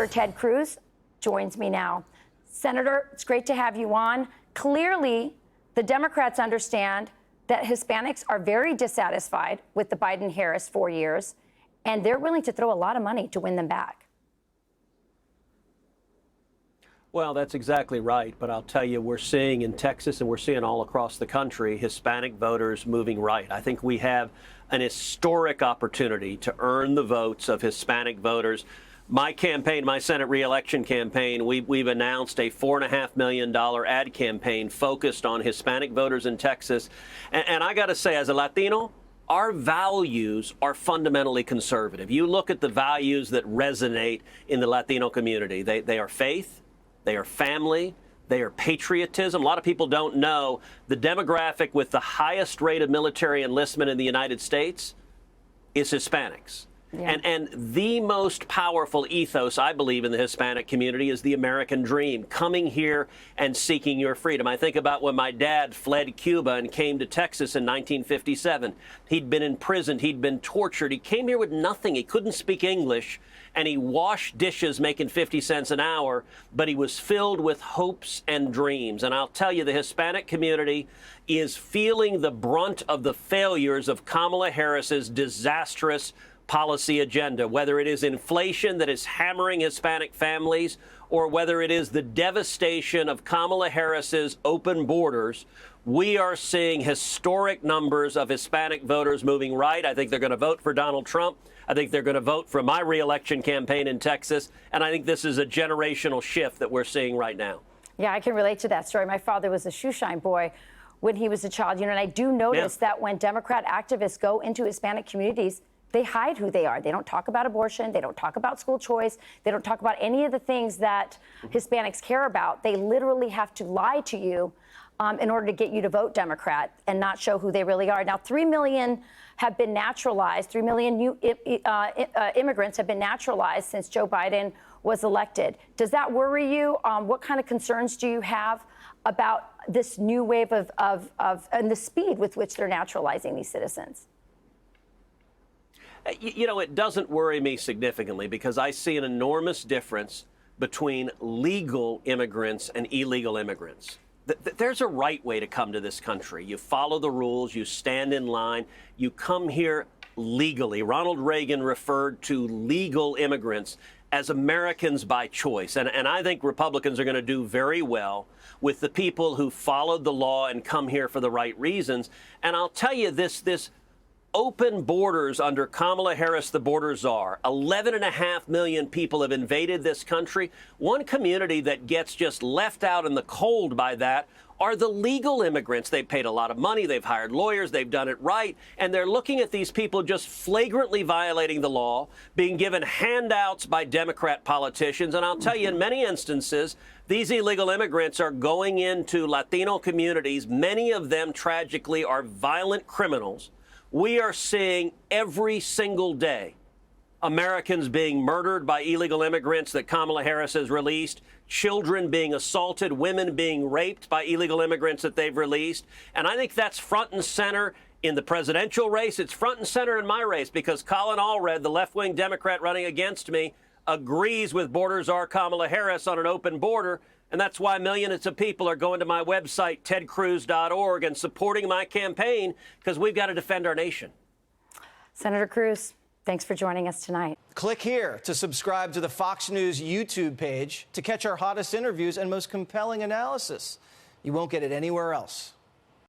Ted Cruz joins me now. Senator, it's great to have you on. Clearly, the Democrats understand that Hispanics are very dissatisfied with the Biden-Harris 4 years, and they're willing to throw a lot of money to win them back. Well, that's exactly right. But I'll tell you, we're seeing in Texas and we're seeing all across the country, Hispanic voters moving right. I think we have an historic opportunity to earn the votes of Hispanic voters. My campaign, my Senate reelection campaign, we've announced a $4.5 million ad campaign focused on Hispanic voters in Texas. And I got to say, as a Latino, our values are fundamentally conservative. You look at the values that resonate in the Latino community. They are faith, they are family, they are patriotism. A lot of people don't know the demographic with the highest rate of military enlistment in the United States is Hispanics. Yeah. And the most powerful ethos, I believe, in the Hispanic community is the American dream, coming here and seeking your freedom. I think about when my dad fled Cuba and came to Texas in 1957. He'd been imprisoned. He'd been tortured. He came here with nothing. He couldn't speak English, and he washed dishes making 50 cents an hour, but he was filled with hopes and dreams. And I'll tell you, the Hispanic community is feeling the brunt of the failures of Kamala Harris's disastrous policy agenda, whether it is inflation that is hammering Hispanic families or whether it is the devastation of Kamala Harris's open borders. We are seeing historic numbers of Hispanic voters moving right. I think they're going to vote for Donald Trump. I think they're going to vote for my reelection campaign in Texas. And I think this is a generational shift that we're seeing right now. Yeah, I can relate to that story. My father was a shoeshine boy when he was a child. And I do notice that when Democrat activists go into Hispanic communities, they hide who they are. They don't talk about abortion. They don't talk about school choice. They don't talk about any of the things that Hispanics care about. They literally have to lie to you in order to get you to vote Democrat and not show who they really are. Now, 3 million have been naturalized. 3 million new immigrants have been naturalized since Joe Biden was elected. Does that worry you? What kind of concerns do you have about this new wave and the speed with which they're naturalizing these citizens? You know, it doesn't worry me significantly because I see an enormous difference between legal immigrants and illegal immigrants. There's a right way to come to this country. You follow the rules, you stand in line, you come here legally. Ronald Reagan referred to legal immigrants as Americans by choice. And I think Republicans are going to do very well with the people who followed the law and come here for the right reasons. And I'll tell you this open borders under Kamala Harris, the border czar. 11.5 million people have invaded this country. One community that gets just left out in the cold by that are the legal immigrants. They've paid a lot of money. They've hired lawyers. They've done it right. And they're looking at these people just flagrantly violating the law, being given handouts by Democrat politicians. And I'll tell you, in many instances, these illegal immigrants are going into Latino communities. Many of them, tragically, are violent criminals. We are seeing every single day Americans being murdered by illegal immigrants that Kamala Harris has released, children being assaulted, women being raped by illegal immigrants that they've released. And I think that's front and center in the presidential race. It's front and center in my race because Colin Allred, the left-wing Democrat running against me, agrees with border czar Kamala Harris on an open border. And that's why millions of people are going to my website, tedcruz.org, and supporting my campaign because we've got to defend our nation. Senator Cruz, thanks for joining us tonight. Click here to subscribe to the Fox News YouTube page to catch our hottest interviews and most compelling analysis. You won't get it anywhere else.